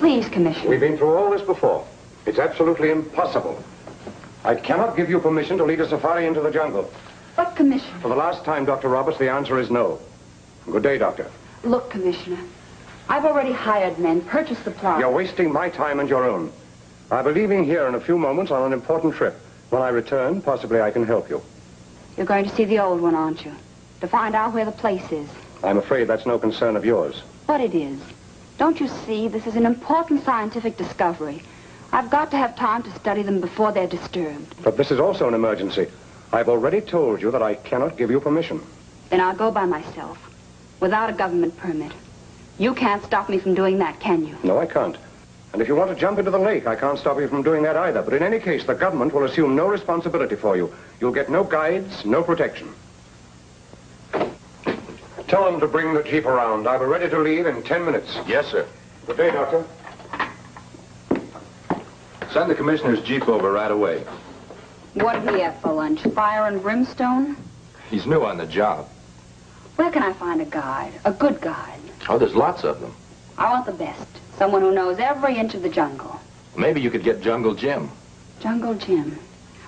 Please, Commissioner. We've been through all this before. It's absolutely impossible. I cannot give you permission to lead a safari into the jungle. But, Commissioner... For the last time, Dr. Roberts, the answer is no. Good day, Doctor. Look, Commissioner, I've already hired men, purchased supplies. You're wasting my time and your own. I'll be leaving here in a few moments on an important trip. When I return, possibly I can help you. You're going to see the old one, aren't you? To find out where the place is. I'm afraid that's no concern of yours. But it is. Don't you see, this is an important scientific discovery. I've got to have time to study them before they're disturbed. But this is also an emergency. I've already told you that I cannot give you permission. Then I'll go by myself, without a government permit. You can't stop me from doing that, can you? No, I can't. And if you want to jump into the lake, I can't stop you from doing that either. But in any case, the government will assume no responsibility for you. You'll get no guides, no protection. Tell them to bring the jeep around. I'll be ready to leave in 10 minutes. Yes, sir. Good day, Doctor. Send the commissioner's jeep over right away. What did he have for lunch? Fire and brimstone? He's new on the job. Where can I find a guide? A good guide? Oh, there's lots of them. I want the best. Someone who knows every inch of the jungle. Maybe you could get Jungle Jim. Jungle Jim.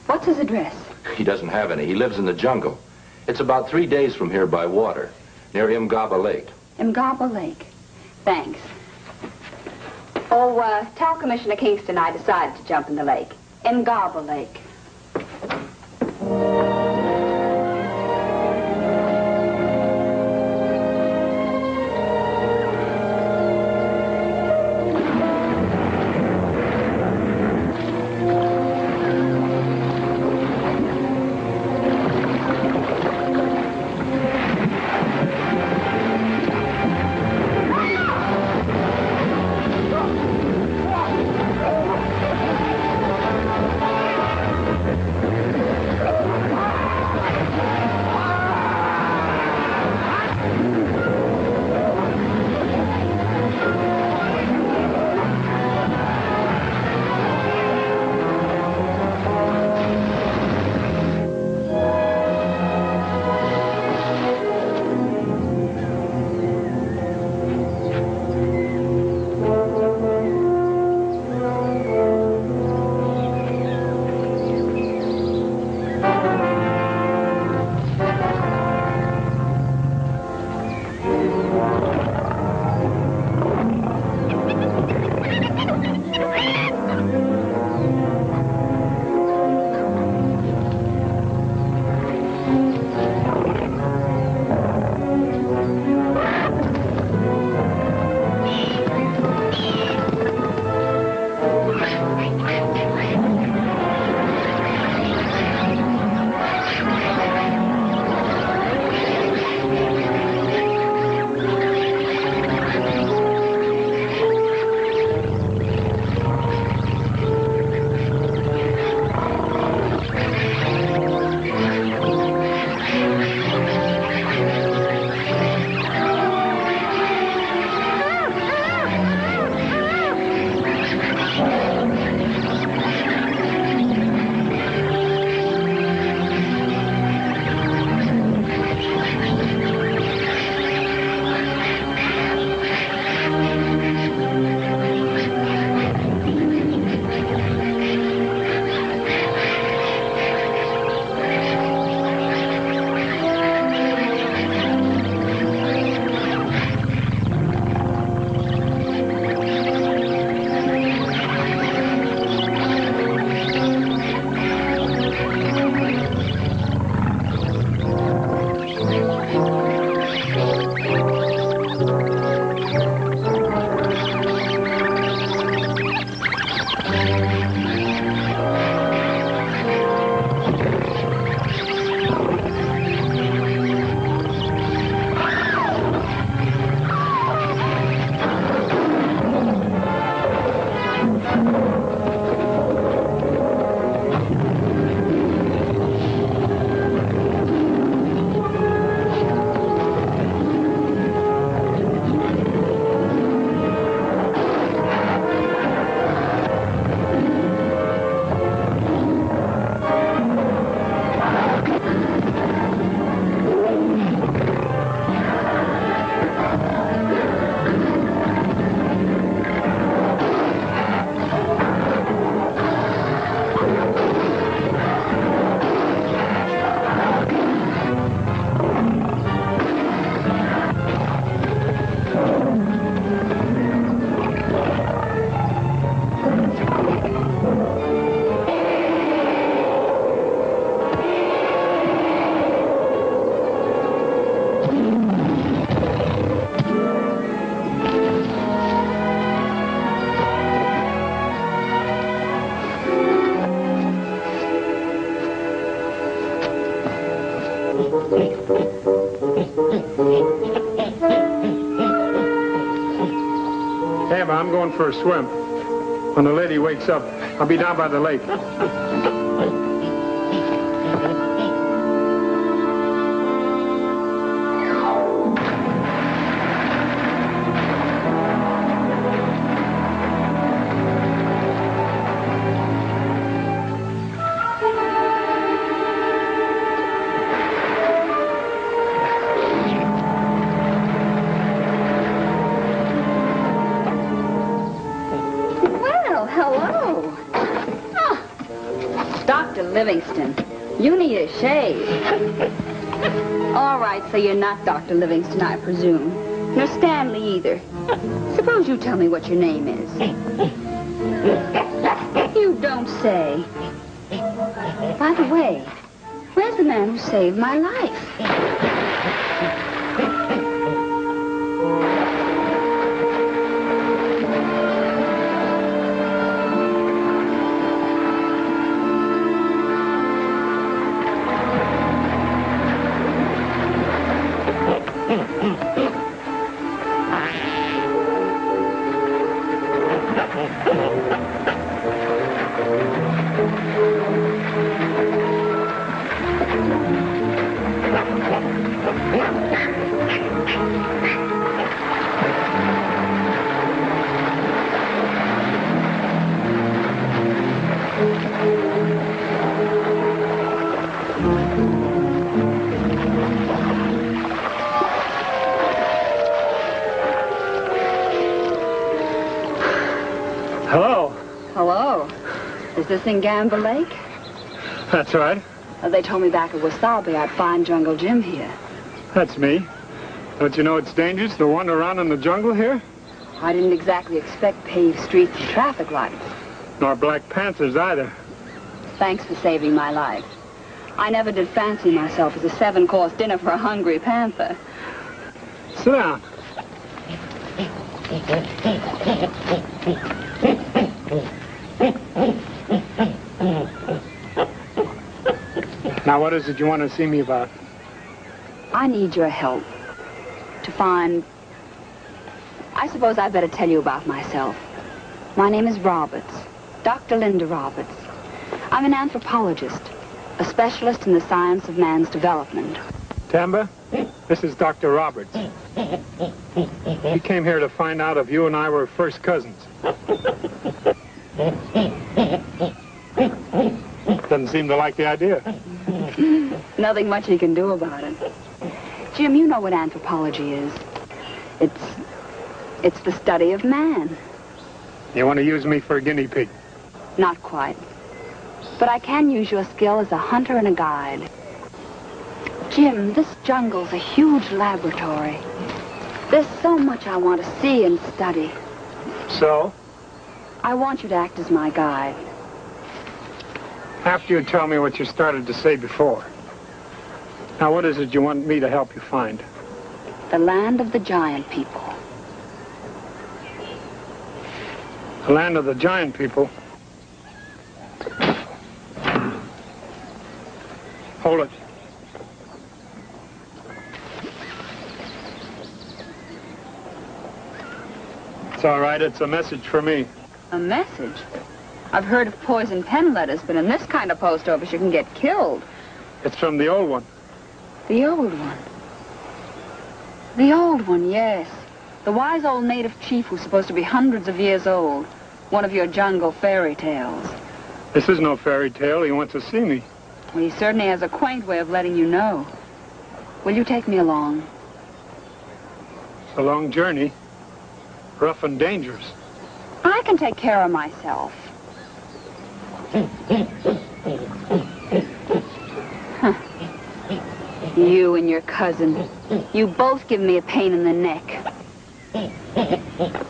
What's his address? He doesn't have any. He lives in the jungle. It's about 3 days from here by water, near Imgaba Lake. Imgaba Lake. Thanks. Oh, tell Commissioner Kingston I decided to jump in the lake. Imgaba Lake. Tamba, I'm going for a swim. When the lady wakes up, I'll be down by the lake. Livingston, you need a shave. All right, so you're not Dr. Livingston, I presume. Nor Stanley either. Suppose you tell me what your name is. You don't say. By the way, where's the man who saved my life? Is this in Gamba Lake? That's right. They told me back at Wasabi I'd find Jungle Jim here. That's me. Don't you know it's dangerous to wander around in the jungle here? I didn't exactly expect paved streets and traffic lights. Nor black panthers either. Thanks for saving my life. I never did fancy myself as a 7-course dinner for a hungry panther. Sit down. Now, what is it you want to see me about? I need your help to find... I suppose I'd better tell you about myself. My name is Roberts, Dr. Linda Roberts. I'm an anthropologist, a specialist in the science of man's development. Tamba, this is Dr. Roberts. He came here to find out if you and I were first cousins. Doesn't seem to like the idea. Nothing much he can do about it. Jim, you know what anthropology is. It's the study of man. You want to use me for a guinea pig? Not quite. But I can use your skill as a hunter and a guide. Jim, this jungle's a huge laboratory. There's so much I want to see and study. So? I want you to act as my guide. After you tell me what you started to say before. Now, what is it you want me to help you find? The land of the giant people. The land of the giant people? Hold it. It's all right. It's a message for me. A message? I've heard of poison pen letters, but in this kind of post office you can get killed. It's from the old one. The old one? The old one, yes. The wise old native chief who's supposed to be hundreds of years old. One of your jungle fairy tales. This is no fairy tale. He wants to see me. Well, he certainly has a quaint way of letting you know. Will you take me along? It's a long journey. Rough and dangerous. I can take care of myself. Huh. You and your cousin. You both give me a pain in the neck.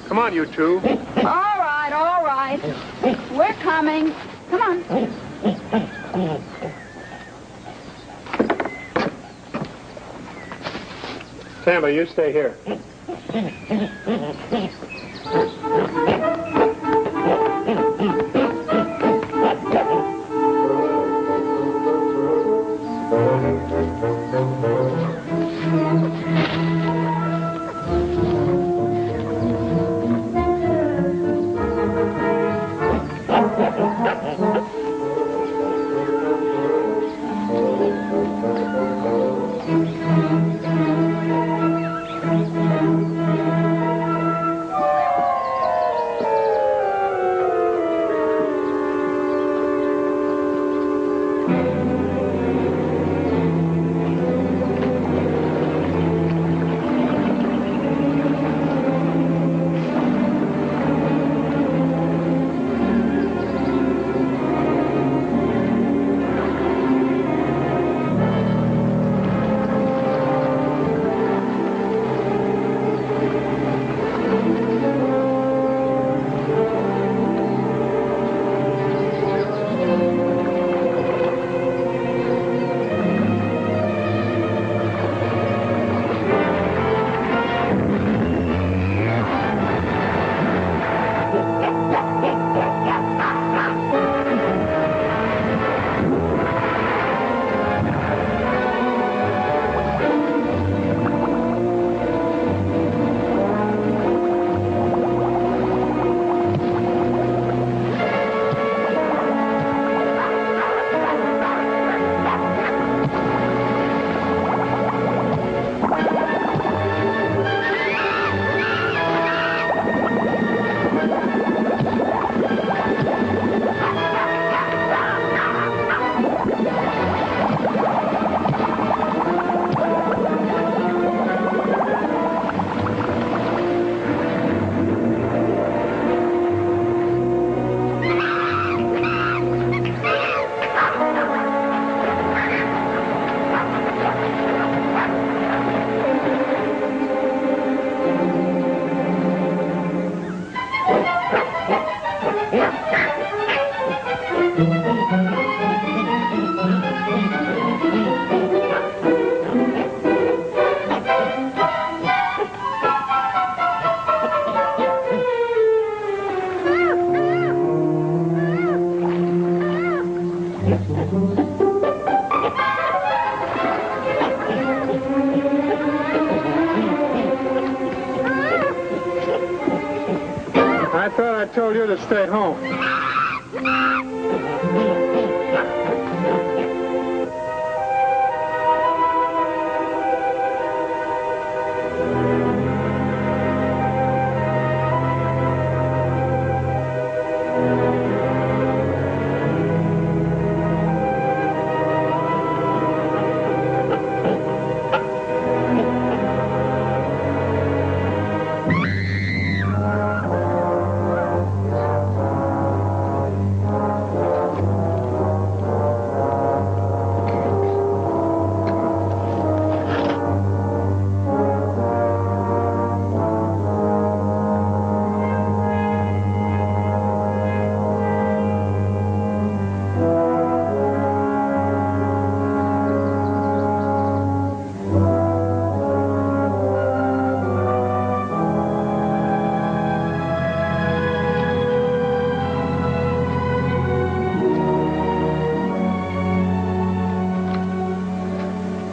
Come on, you two. All right, all right. We're coming. Come on. Tamba, you stay here. I thought I told you to stay home.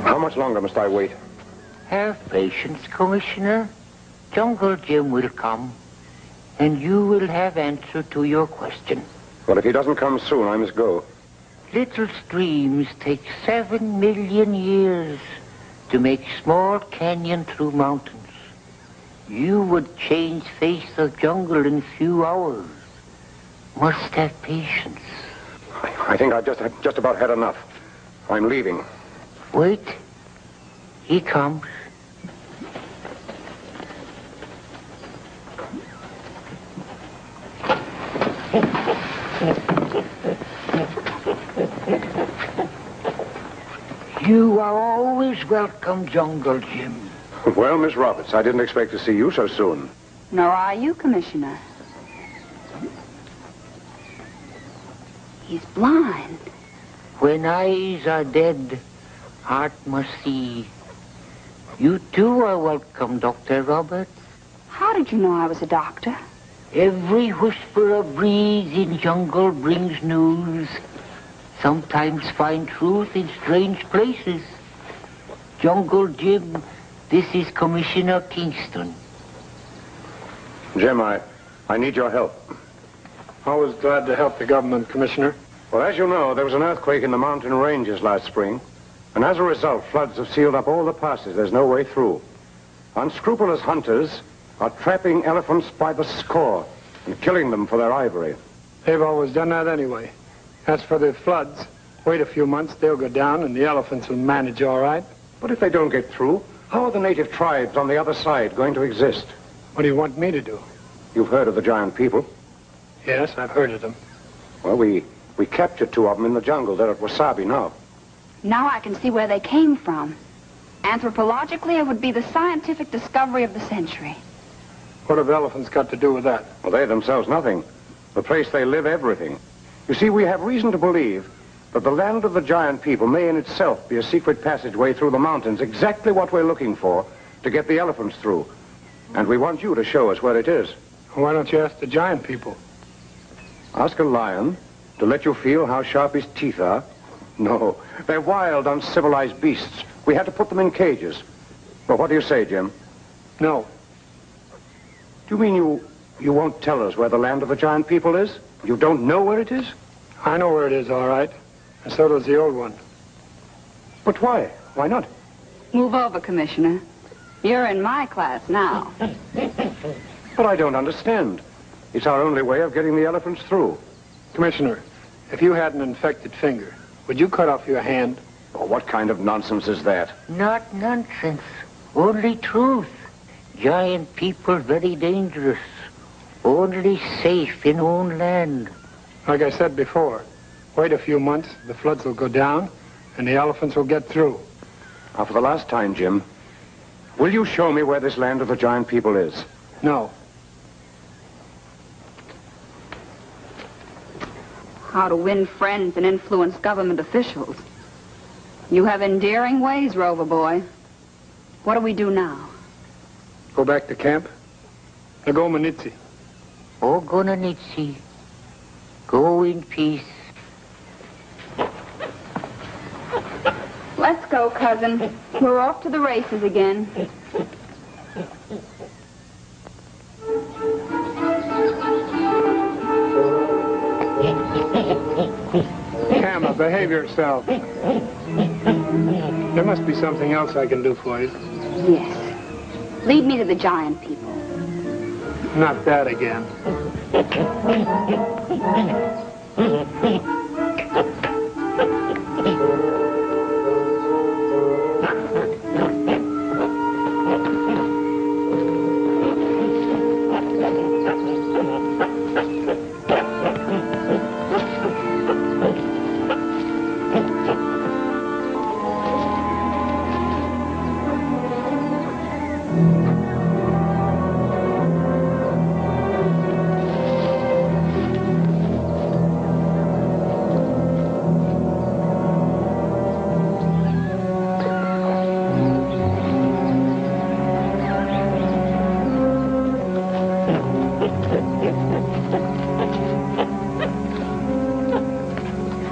How much longer must I wait? Have patience, Commissioner. Jungle Jim will come, and you will have answer to your question. Well, if he doesn't come soon, I must go. Little streams take 7 million years to make small canyon through mountains. You would change face of jungle in few hours. Must have patience. I think I've just about had enough. I'm leaving. Wait. He comes. You are always welcome, Jungle Jim. Well, Miss Roberts, I didn't expect to see you so soon. Nor are you, Commissioner. He's blind. When eyes are dead, heart must see. You too are welcome, Dr. Roberts. How did you know I was a doctor? Every whisper of breeze in jungle brings news. Sometimes find truth in strange places. Jungle Jim, this is Commissioner Kingston. Jim, I need your help. Always glad to help the government, Commissioner. Well, as you know, there was an earthquake in the mountain ranges last spring. And as a result, floods have sealed up all the passes. There's no way through. Unscrupulous hunters are trapping elephants by the score and killing them for their ivory. They've always done that anyway. As for the floods, wait a few months, they'll go down and the elephants will manage all right. But if they don't get through, how are the native tribes on the other side going to exist? What do you want me to do? You've heard of the giant people. Yes, I've heard of them. Well, we captured 2 of them in the jungle. They're at Wasabi now. Now I can see where they came from. Anthropologically, it would be the scientific discovery of the century. What have elephants got to do with that? Well, they themselves nothing. The place they live, everything. You see, we have reason to believe that the land of the giant people may in itself be a secret passageway through the mountains, exactly what we're looking for to get the elephants through. And we want you to show us where it is. Why don't you ask the giant people? Ask a lion to let you feel how sharp his teeth are? No, they're wild, uncivilized beasts. We had to put them in cages. Well, what do you say, Jim? No. Do you mean you won't tell us where the land of the giant people is? You don't know where it is? I know where it is, all right. And so does the old one. But why? Why not? Move over, Commissioner. You're in my class now. But I don't understand. It's our only way of getting the elephants through. Commissioner, if you had an infected finger, would you cut off your hand? Oh, what kind of nonsense is that? Not nonsense, only truth. Giant people very dangerous. Only safe in own land. Like I said before, wait a few months, the floods will go down, and the elephants will get through. Now, for the last time, Jim, will you show me where this land of the giant people is? No. How to win friends and influence government officials. You have endearing ways, Rover boy. What do we do now? Go back to camp? Nagomanitsi. Ogonanitsi. Go in peace. Let's go, cousin. We're off to the races again. Tamba, behave yourself. There must be something else I can do for you. Yes. Lead me to the giant people. Not that again.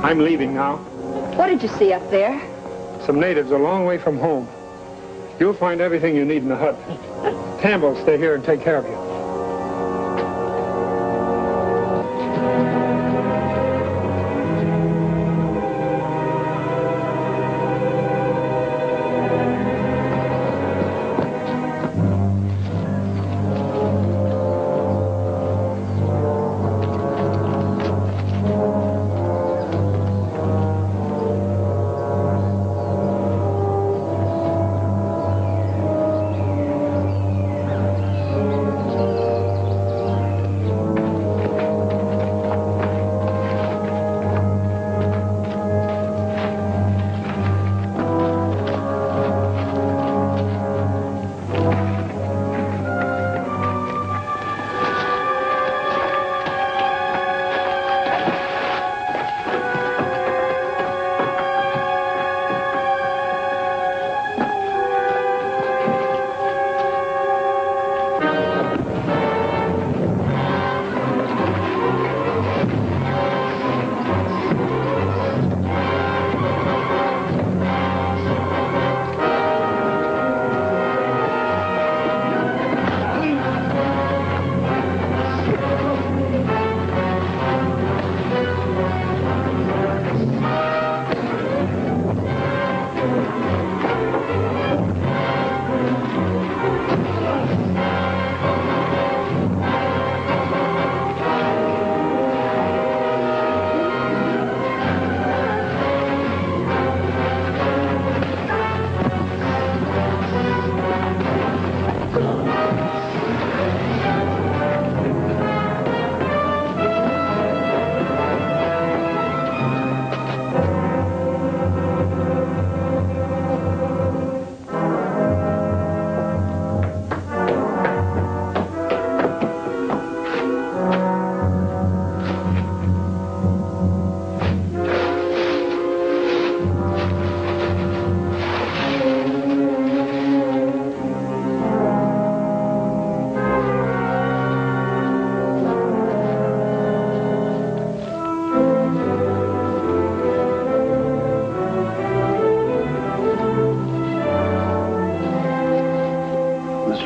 I'm leaving now. What did you see up there? Some natives a long way from home. You'll find everything you need in the hut. Tamba will stay here and take care of you.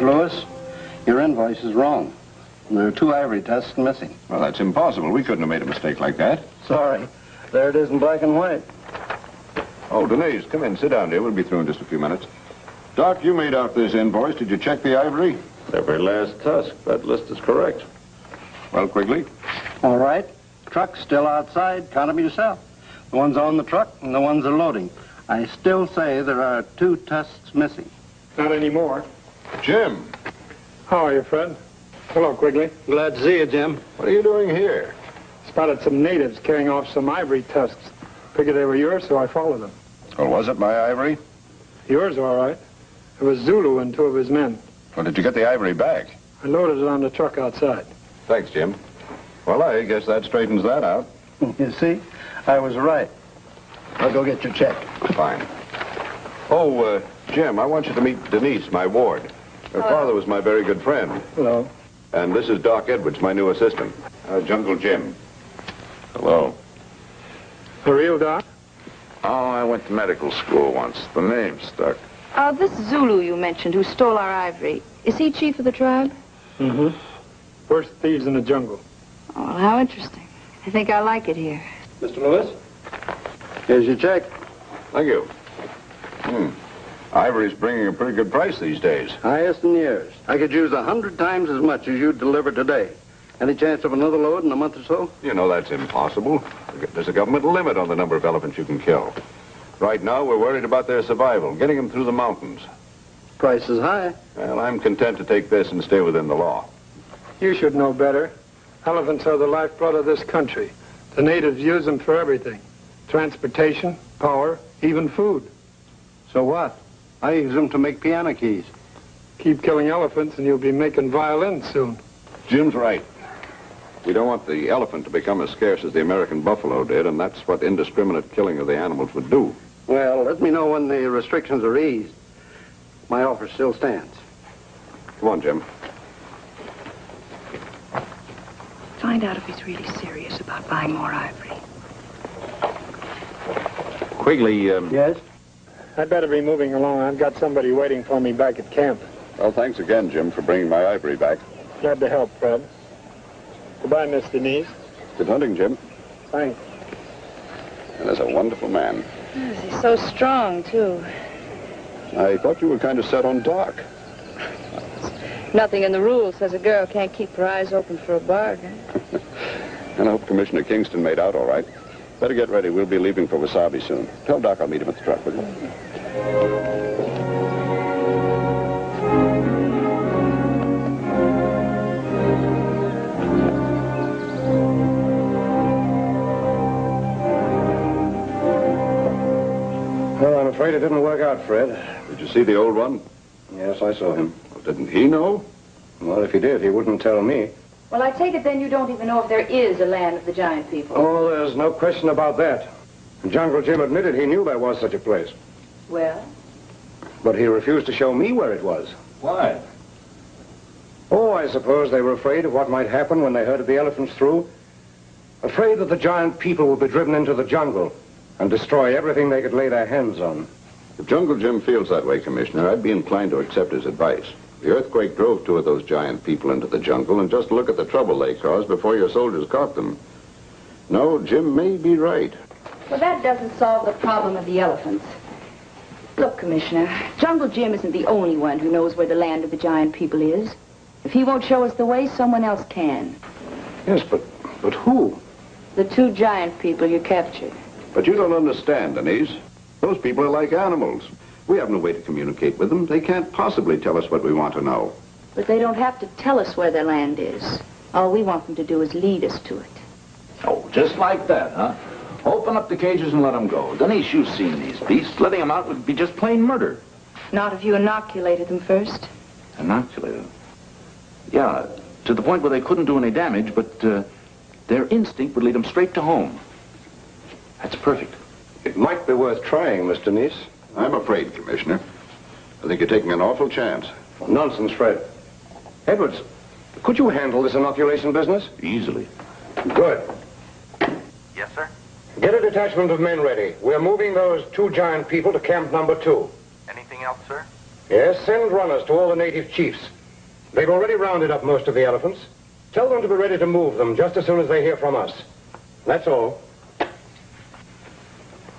Lewis, your invoice is wrong. There are 2 ivory tusks missing. Well, that's impossible. We couldn't have made a mistake like that. Sorry. There it is in black and white. Oh, Denise, come in. Sit down, dear. We'll be through in just a few minutes. Doc, you made out this invoice. Did you check the ivory? Every last tusk. That list is correct. Well, Quigley? All right. Truck's still outside. Count them yourself. The ones on the truck and the ones are loading. I still say there are 2 tusks missing. Not anymore. Jim. How are you, Fred? Hello, Quigley. Glad to see you, Jim. What are you doing here? Spotted some natives carrying off some ivory tusks. Figured they were yours, so I followed them. Well, was it my ivory? Yours, all right. It was Zulu and 2 of his men. Well, did you get the ivory back? I loaded it on the truck outside. Thanks, Jim. Well, I guess that straightens that out. You see? I was right. I'll go get your check. Fine. Oh, Jim, I want you to meet Denise, my ward. Her father was my very good friend. Hello. And this is Doc Edwards, my new assistant. Jungle Jim. Hello. A real doc? Oh, I went to medical school once. The name stuck. This Zulu you mentioned who stole our ivory, is he chief of the tribe? Mm-hmm. Worst thieves in the jungle. Oh, well, how interesting. I think I like it here. Mr. Lewis? Here's your check. Thank you. Ivory's bringing a pretty good price these days. Highest in years. I could use 100 times as much as you delivered today. Any chance of another load in a month or so? You know that's impossible. There's a government limit on the number of elephants you can kill. Right now, we're worried about their survival, getting them through the mountains. Price is high. Well, I'm content to take this and stay within the law. You should know better. Elephants are the lifeblood of this country. The natives use them for everything. Transportation, power, even food. So what? I use them to make piano keys. Keep killing elephants and you'll be making violins soon. Jim's right. We don't want the elephant to become as scarce as the American buffalo did, and that's what indiscriminate killing of the animals would do. Well, let me know when the restrictions are eased. My offer still stands. Come on, Jim. Find out if he's really serious about buying more ivory. Quigley, Yes? I'd better be moving along. I've got somebody waiting for me back at camp. well, thanks again, Jim, for bringing my ivory back. Glad to help, Fred. Goodbye, Miss Denise. Good hunting, Jim. Thanks. And as a wonderful man. Yes, he's so strong, too. I thought you were kind of set on Doc. Nothing in the rules says a girl can't keep her eyes open for a bargain. And I hope Commissioner Kingston made out all right. Better get ready. We'll be leaving for Wasabi soon. Tell Doc I'll meet him at the truck, will you? Well, I'm afraid it didn't work out, Fred. Did you see the old one? Yes, I saw him. Well, didn't he know? Well, if he did, he wouldn't tell me. Well, I take it then you don't even know if there is a land of the giant people. Oh, there's no question about that. Jungle Jim admitted he knew there was such a place. Well? But he refused to show me where it was. Why? Oh, I suppose they were afraid of what might happen when they herded the elephants through. Afraid that the giant people would be driven into the jungle and destroy everything they could lay their hands on. If Jungle Jim feels that way, Commissioner, I'd be inclined to accept his advice. The earthquake drove 2 of those giant people into the jungle, and just look at the trouble they caused before your soldiers caught them. No, Jim may be right. Well, that doesn't solve the problem of the elephants. Look, Commissioner, Jungle Jim isn't the only one who knows where the land of the giant people is. If he won't show us the way, someone else can. Yes, but who? The 2 giant people you captured. But you don't understand, Denise. Those people are like animals. We have no way to communicate with them. They can't possibly tell us what we want to know. But they don't have to tell us where their land is. All we want them to do is lead us to it. Oh, just like that, huh? Open up the cages and let them go. Denise, you've seen these beasts. Letting them out would be just plain murder. Not if you inoculated them first. Inoculated? Yeah, to the point where they couldn't do any damage, but their instinct would lead them straight to home. That's perfect. It might be worth trying, Miss Denise. I'm afraid, Commissioner. I think you're taking an awful chance. Nonsense, Fred. Edwards, could you handle this inoculation business? Easily. Good. Yes, sir? Get a detachment of men ready. We're moving those 2 giant people to camp number 2. Anything else, sir? Yes, send runners to all the native chiefs. They've already rounded up most of the elephants. Tell them to be ready to move them just as soon as they hear from us. That's all.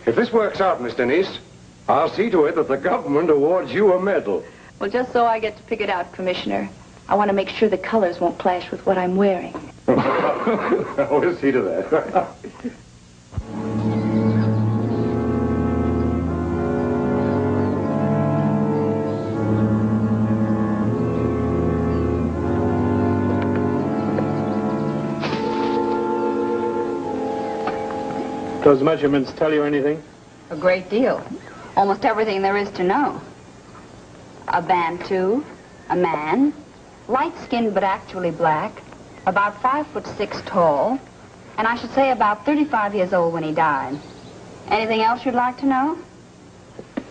If this works out, Miss Denise, I'll see to it that the government awards you a medal. Well, just so I get to pick it out, Commissioner, I want to make sure the colors won't clash with what I'm wearing. We'll see to that. Those measurements tell you anything? A great deal. Almost everything there is to know. A Bantu, a man, light-skinned but actually black, about 5'6" tall, and I should say about 35 years old when he died. Anything else you'd like to know?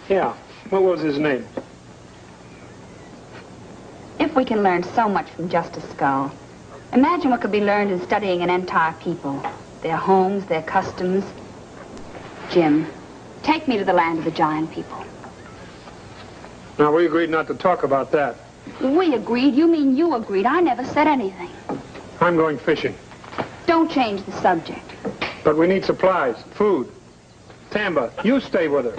Yeah. What was his name? If we can learn so much from just a skull, imagine what could be learned in studying an entire people, their homes, their customs. Jim, take me to the land of the giant people. Now, we agreed not to talk about that. We agreed? You mean you agreed? I never said anything. I'm going fishing. Don't change the subject. But we need supplies, food. Tamba, you stay with her.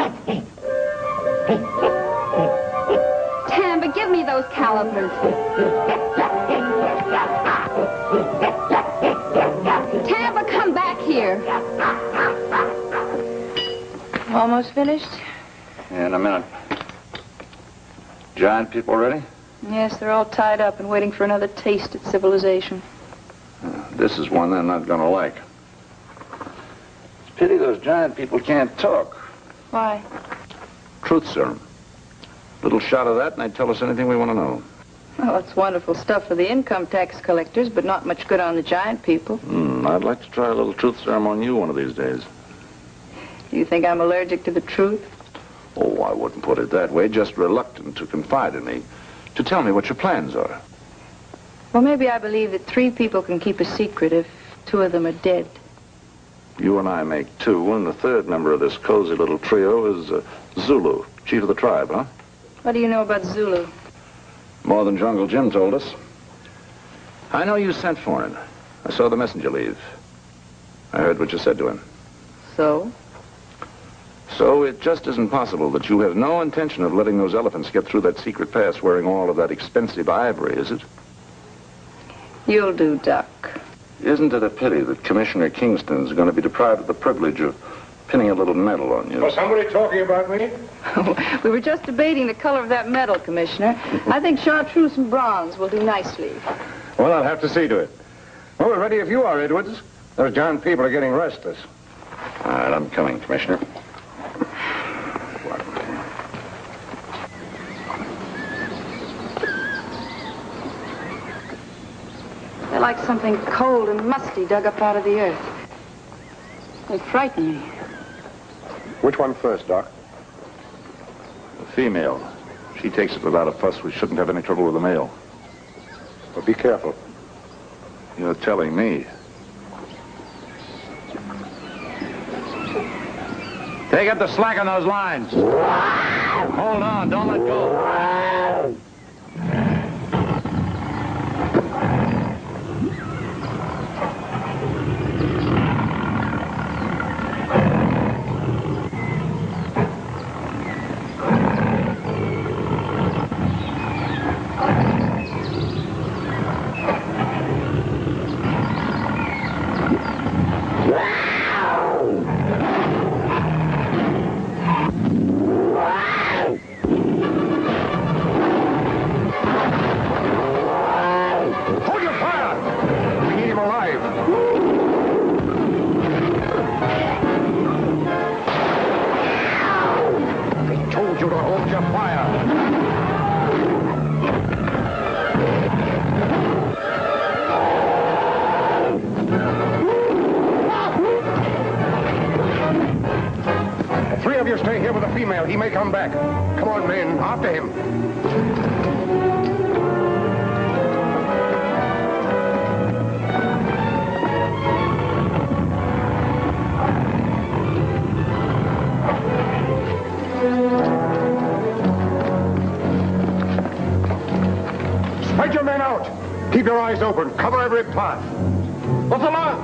Tamba, give me those calipers. Tamba, come back here. Almost finished? In a minute. Giant people ready? Yes, they're all tied up and waiting for another taste at civilization. This is one they're not going to like. It's a pity those giant people can't talk. Why? Truth serum. Little shot of that and they'd tell us anything we want to know. Well, it's wonderful stuff for the income tax collectors, but not much good on the giant people. I'd like to try a little truth serum on you one of these days. Do you think I'm allergic to the truth? Oh, I wouldn't put it that way. Just reluctant to confide in me. To tell me what your plans are. Well, maybe I believe that 3 people can keep a secret if 2 of them are dead. You and I make 2, and the 3rd member of this cozy little trio is Zulu, chief of the tribe, huh? What do you know about Zulu? More than Jungle Jim told us. I know you sent for him. I saw the messenger leave. I heard what you said to him. So? So it just isn't possible that you have no intention of letting those elephants get through that secret pass wearing all of that expensive ivory, is it? You'll do, Doc. Isn't it a pity that Commissioner Kingston's going to be deprived of the privilege of pinning a little medal on you? Was somebody talking about me? We were just debating the color of that medal, Commissioner. I think chartreuse and bronze will do nicely. Well, I'll have to see to it. Well, we're ready if you are, Edwards. Those giant people are getting restless. All right, I'm coming, Commissioner. They're like something cold and musty dug up out of the earth. They frighten me. Which one first, Doc? The female. She takes it without a fuss. We shouldn't have any trouble with the male. But be careful. You're telling me. Take up the slack on those lines. Hold on, don't let go. He may come back. Come on, men. After him. Keep your eyes open. Cover every path. What's the line?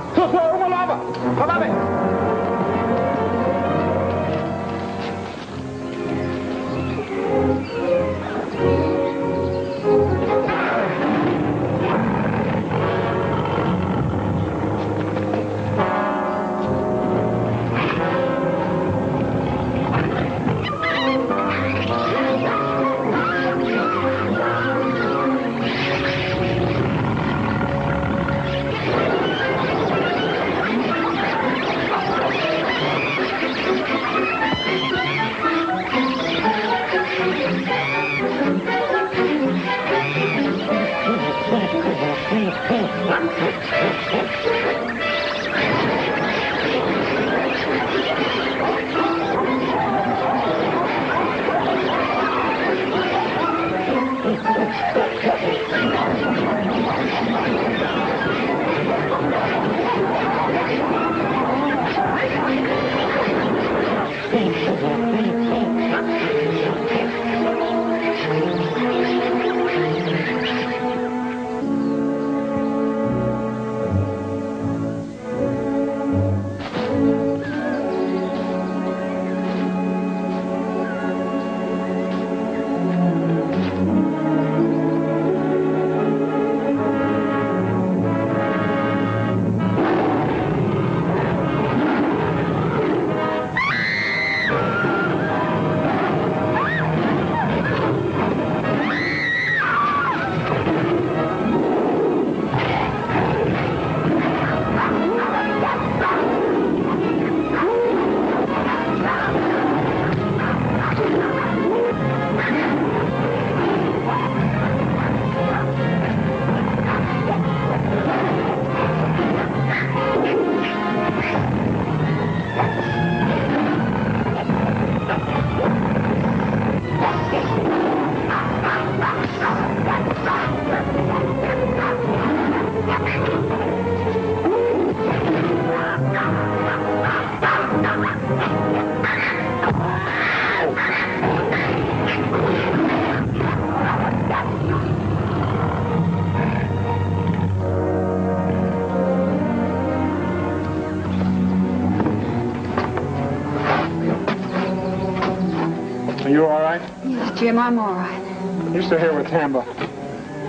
You all right? Yes, Jim, I'm all right. You stay here with Tamba.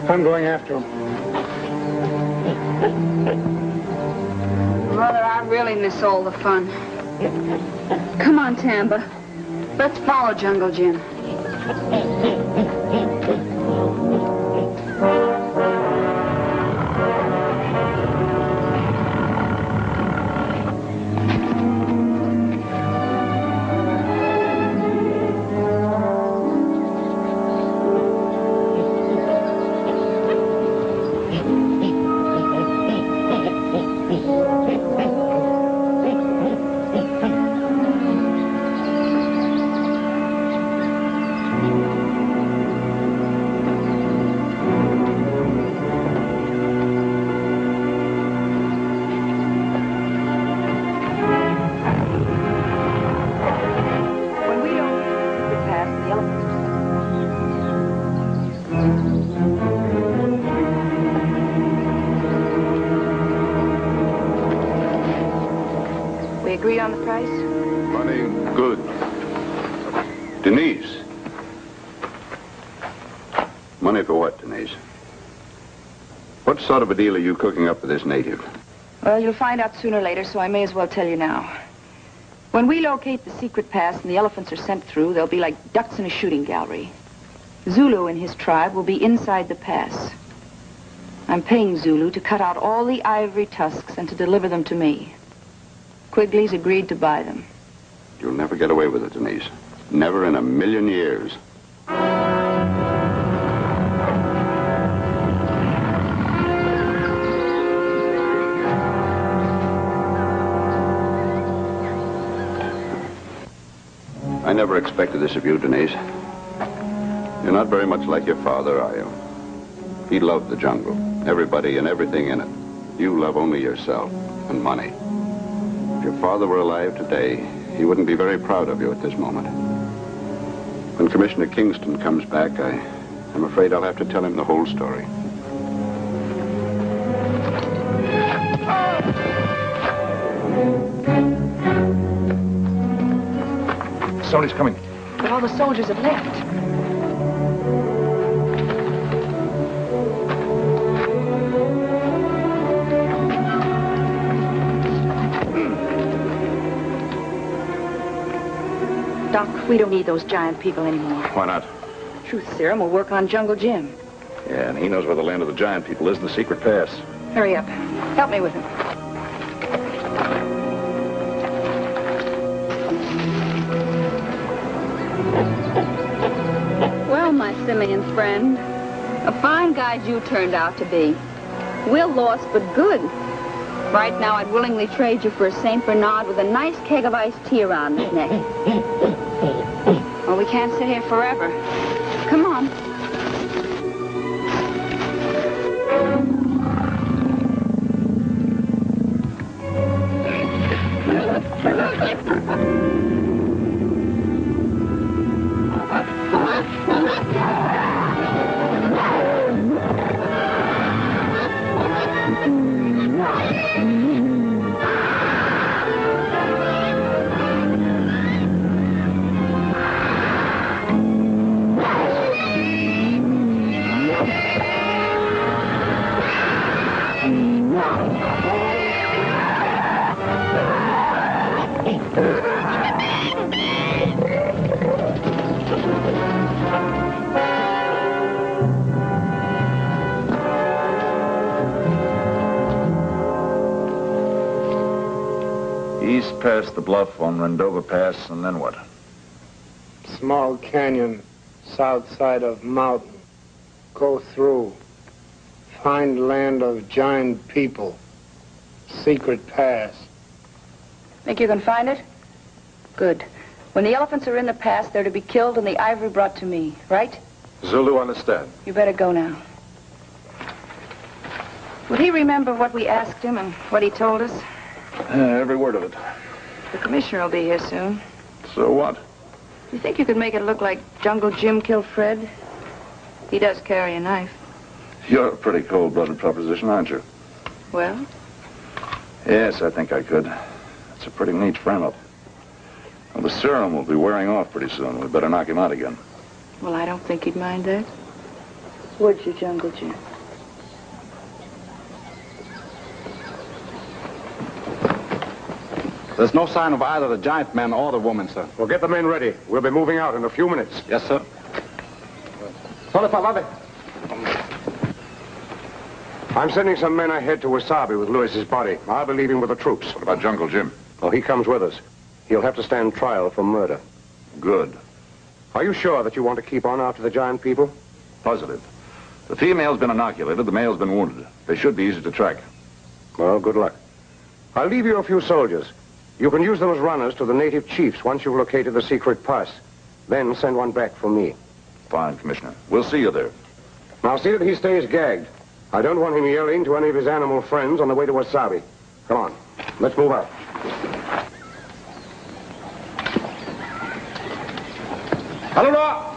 I'm going after him. Mother, I really miss all the fun. Come on, Tamba. Let's follow Jungle Jim. Agreed on the price? Money, good. Denise. Money for what, Denise? What sort of a deal are you cooking up with this native? Well, you'll find out sooner or later, so I may as well tell you now. When we locate the secret pass and the elephants are sent through, they'll be like ducks in a shooting gallery. Zulu and his tribe will be inside the pass. I'm paying Zulu to cut out all the ivory tusks and to deliver them to me. Quigley's agreed to buy them. You'll never get away with it, Denise. Never in a million years. I never expected this of you, Denise. You're not very much like your father, are you? He loved the jungle, everybody and everything in it. You love only yourself and money. If your father were alive today, he wouldn't be very proud of you at this moment. When Commissioner Kingston comes back, I'm afraid I'll have to tell him the whole story. Somebody's coming. But all the soldiers have left. Doc, we don't need those giant people anymore. Why not? Truth Serum will work on Jungle Jim. Yeah, and he knows where the land of the giant people is in the secret pass. Hurry up. Help me with him. Well, my simian friend, a fine guide you turned out to be. We're lost, but good. Right now, I'd willingly trade you for a St. Bernard with a nice keg of iced tea around his neck. Well, we can't sit here forever. Come on. East past the bluff on Rendova Pass, and then what? Small canyon, south side of mountain. Go through. Find land of giant people. Secret pass. Think you can find it? Good. When the elephants are in the pass, they're to be killed and the ivory brought to me, right? Zulu understand. You better go now. Would he remember what we asked him and what he told us? Every word of it. The commissioner will be here soon. So what? Do you think you could make it look like Jungle Jim killed Fred? He does carry a knife. You're a pretty cold-blooded proposition, aren't you? Well? Yes, I think I could. It's a pretty neat frame-up. Well, the serum will be wearing off pretty soon. We better knock him out again. Well, I don't think he'd mind that. Would you, Jungle Jim? There's no sign of either the giant man or the woman, sir. Well, get the men ready. We'll be moving out in a few minutes. Yes, sir. I'm sending some men ahead to Wasabi with Lewis's body. I'll be leaving with the troops. What about Jungle Jim? Oh, he comes with us. He'll have to stand trial for murder. Good. Are you sure that you want to keep on after the giant people? Positive. The female's been inoculated, the male's been wounded. They should be easy to track. Well, good luck. I'll leave you a few soldiers. You can use them as runners to the native chiefs once you've located the secret pass. Then send one back for me. Fine, Commissioner. We'll see you there. Now see that he stays gagged. I don't want him yelling to any of his animal friends on the way to Wasabi. Come on, let's move out. Hello!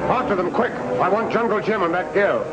After them, quick. I want Jungle Jim and that girl.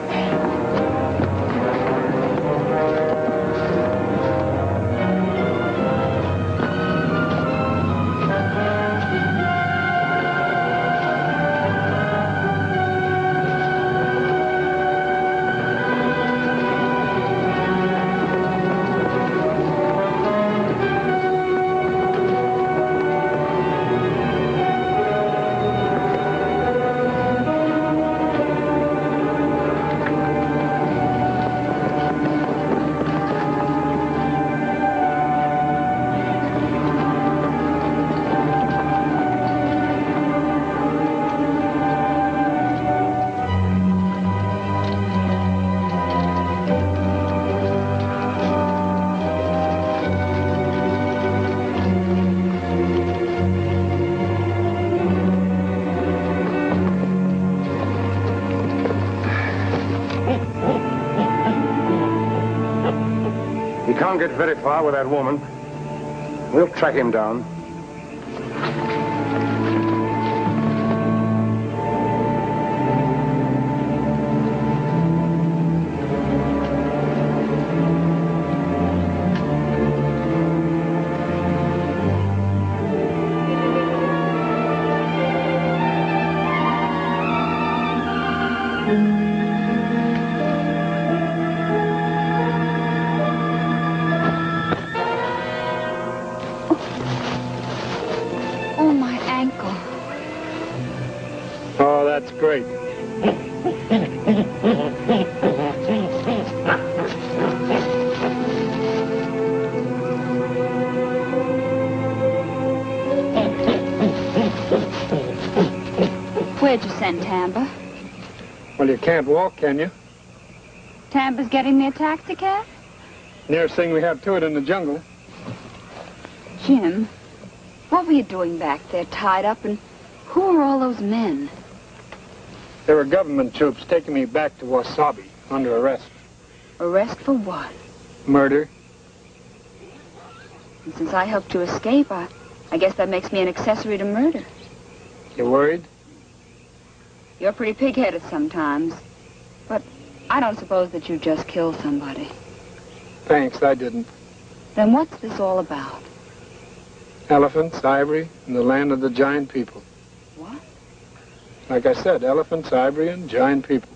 Can't get very far with that woman. We'll track him down. That's great. Where'd you send Tamba? Well, you can't walk, can you? Tamba's getting me a taxi cab? Nearest thing we have to it in the jungle. Jim, what were you doing back there, tied up, and who are all those men? There were government troops taking me back to Wasabi under arrest. Arrest for what? Murder. And since I helped you escape, I guess that makes me an accessory to murder. You worried? You're pretty pig-headed sometimes. But I don't suppose that you just killed somebody. Thanks, I didn't. Then what's this all about? Elephants, ivory, and the land of the giant people. What? Like I said, elephants, ivory, and giant people.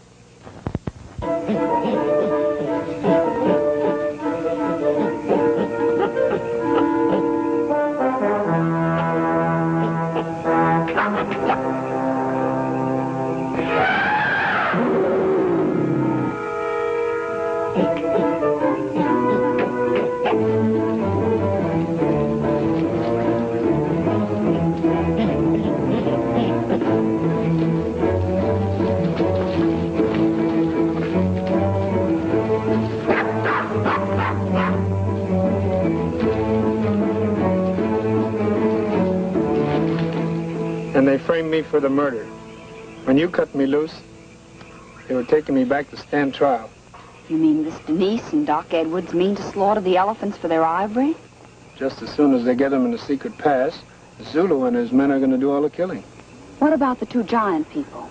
And they framed me for the murder. When you cut me loose, they were taking me back to stand trial. You mean this Denise and Doc Edwards mean to slaughter the elephants for their ivory? Just as soon as they get them in the secret pass, Zulu and his men are going to do all the killing. What about the two giant people?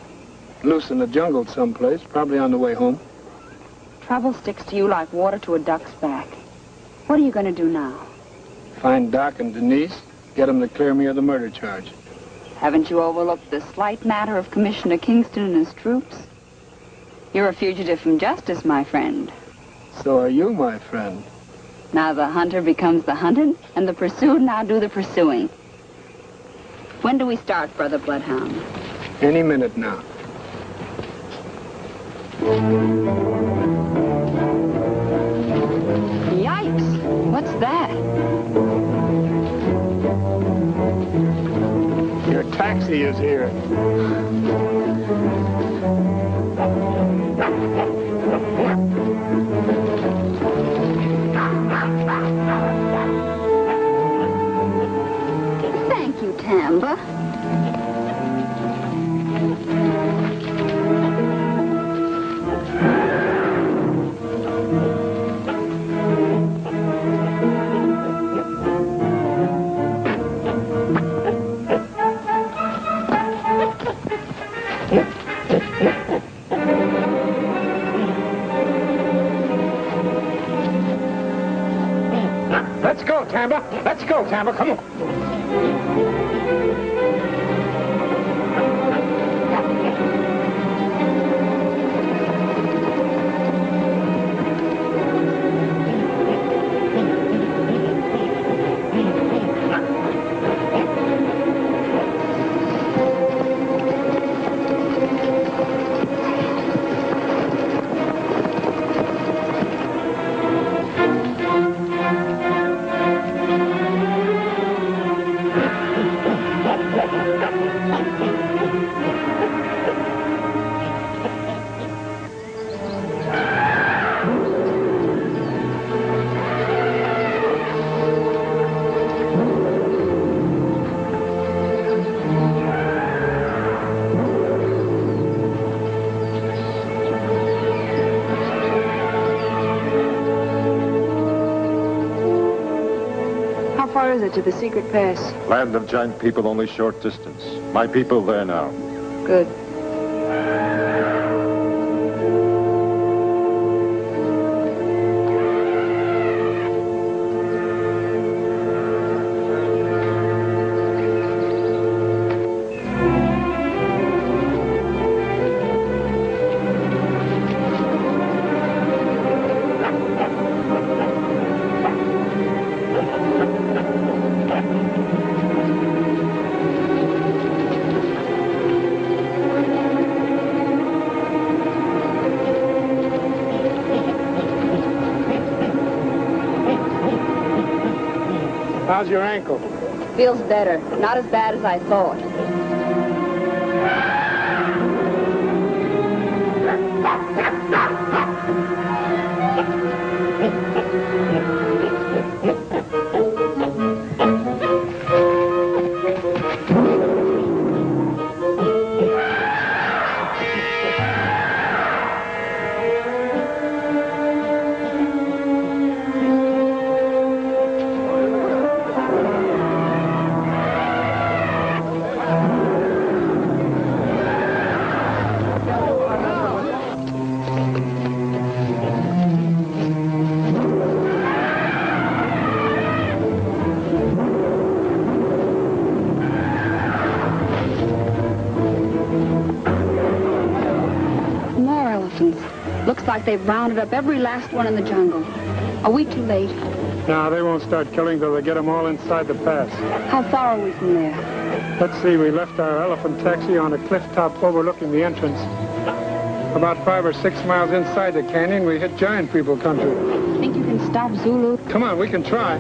Loose in the jungle someplace, probably on the way home. Trouble sticks to you like water to a duck's back. What are you going to do now? Find Doc and Denise, get them to clear me of the murder charge. Haven't you overlooked the slight matter of Commissioner Kingston and his troops? You're a fugitive from justice, my friend. So are you, my friend. Now the hunter becomes the hunted, and the pursued now do the pursuing. When do we start, Brother Bloodhound? Any minute now. Yikes! What's that? Your taxi is here. Thank you, Tamba. Let's go, Tamba. Let's go, Tamba. Come on. How far is it to the secret pass? Land of giant people, only short distance. My people there now. Good. How's your ankle? Feels better. Not as bad as I thought. Looks like they've rounded up every last one in the jungle. Are we too late? No, they won't start killing till they get them all inside the pass. How far are we from there? Let's see, we left our elephant taxi on a cliff top overlooking the entrance. About 5 or 6 miles inside the canyon, we hit giant people country. Think you can stop Zulu? Come on, we can try.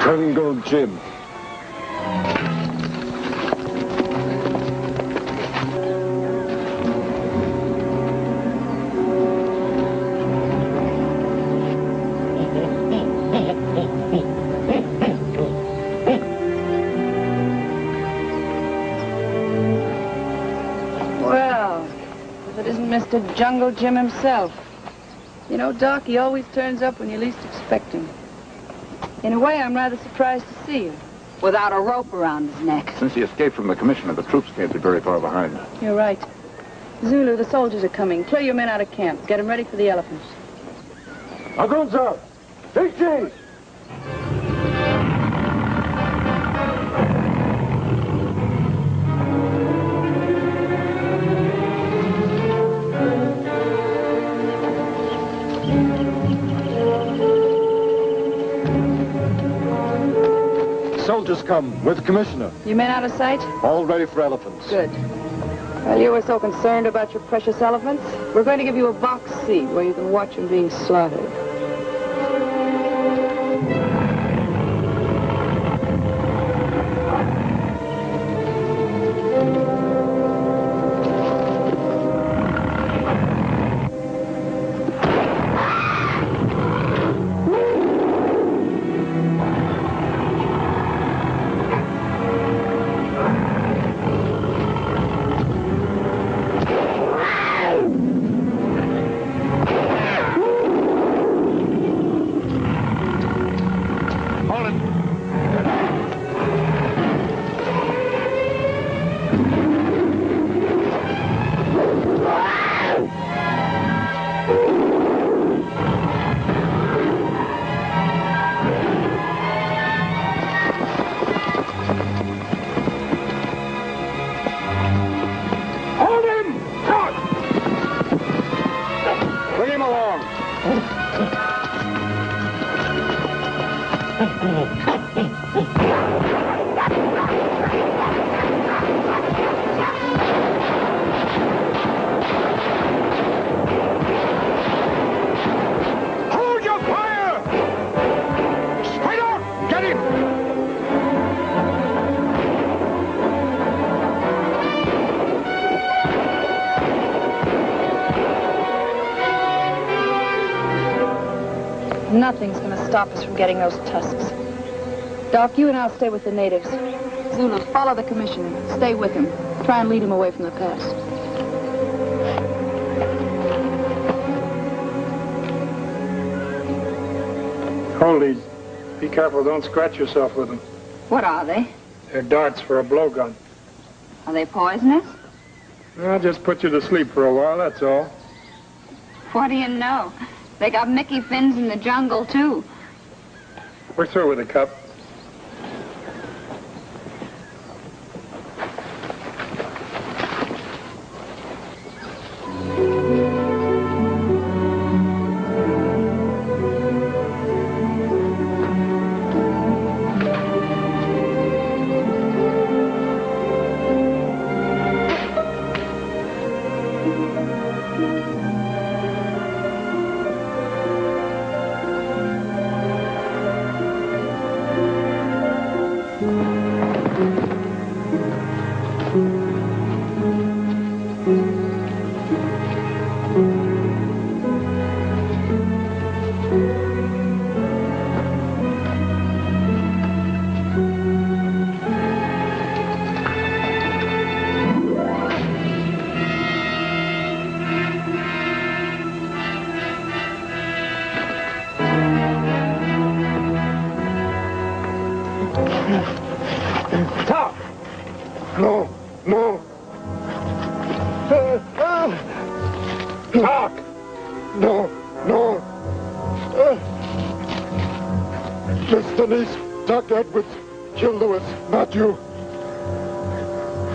Jungle Jim. Well, if it isn't Mr. Jungle Jim himself. You know, Doc, he always turns up when you least expect him. In a way, I'm rather surprised to see you. Without a rope around his neck. Since he escaped from the commissioner, the troops can't be very far behind. You're right. Zulu, the soldiers are coming. Clear your men out of camp. Get them ready for the elephants. Alguns, 60! Soldiers come with the commissioner. You men out of sight? All ready for elephants. Good. Well, you were so concerned about your precious elephants. We're going to give you a box seat where you can watch them being slaughtered. Nothing's going to stop us from getting those tusks. Doc, you and I'll stay with the natives. Zulus, follow the commissioner. Stay with him. Try and lead him away from the past. Hold these. Be careful, don't scratch yourself with them. What are they? They're darts for a blowgun. Are they poisonous? I'll just put you to sleep for a while, that's all. What do you know? They got Mickey fins in the jungle, too. We're through with the cup.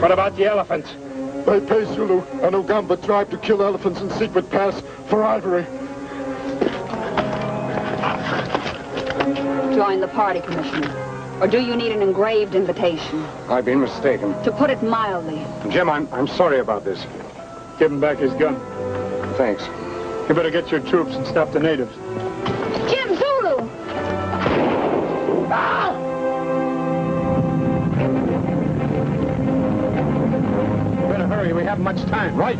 What about the elephants? They pay Zulu and Ugamba tribe to kill elephants in secret pass for ivory. Join the party, Commissioner. Or do you need an engraved invitation? I've been mistaken. To put it mildly. Jim, I'm sorry about this. Give him back his gun. Thanks. You better get your troops and stop the natives. Jim, Zulu! Ah! Hurry, we haven't much time. Right.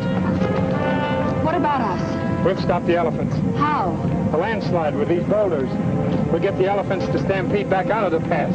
What about us? We'll stop the elephants. How? A landslide with these boulders. We'll get the elephants to stampede back out of the pass.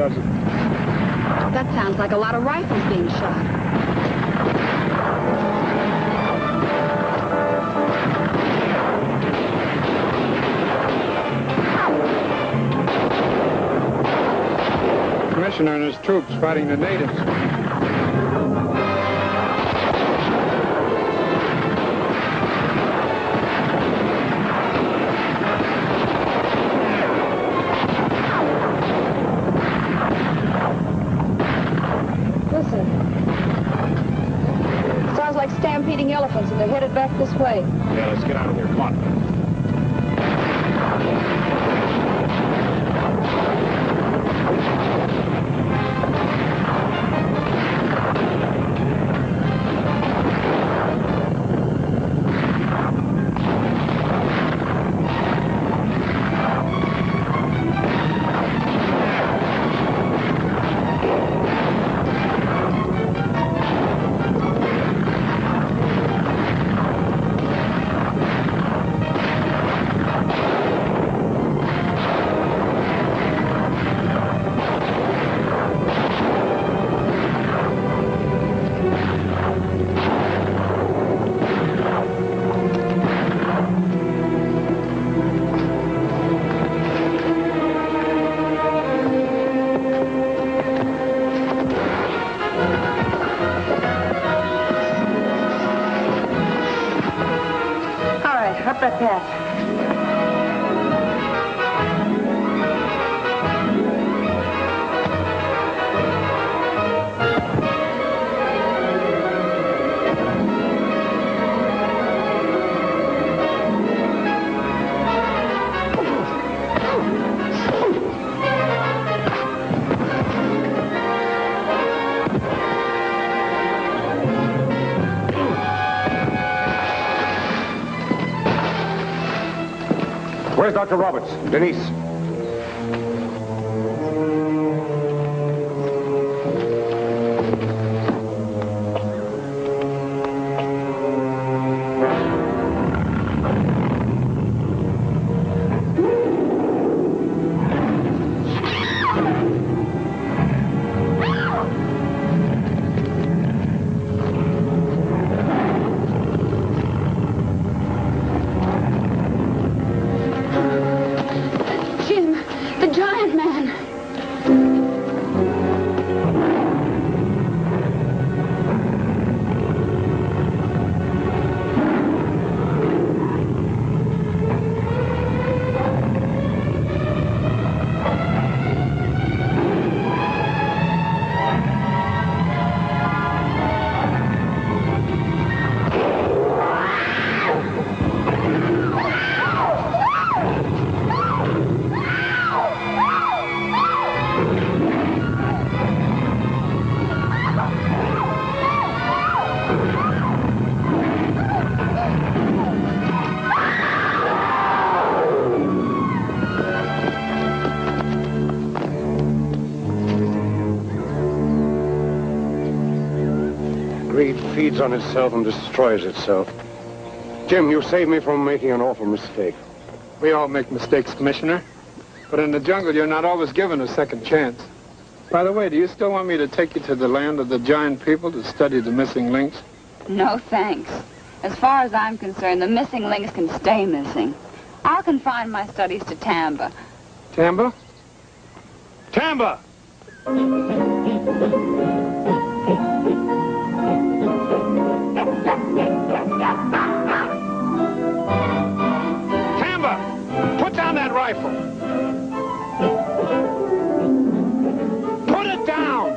does it. That sounds like a lot of rifles being shot. Commissioner and his troops fighting the natives. Listen. Sounds like stampeding elephants, and they're headed back this way. Yeah, let's get out of here. Come on. Up that path. Where's Dr. Roberts? Denise? Greed feeds on itself and destroys itself. Jim, you saved me from making an awful mistake. We all make mistakes, Commissioner. But in the jungle, you're not always given a second chance. By the way, do you still want me to take you to the land of the giant people to study the missing links? No, thanks. As far as I'm concerned, the missing links can stay missing. I'll confine my studies to Tamba. Tamba? Tamba! Tamba! Put down that rifle! Put it down!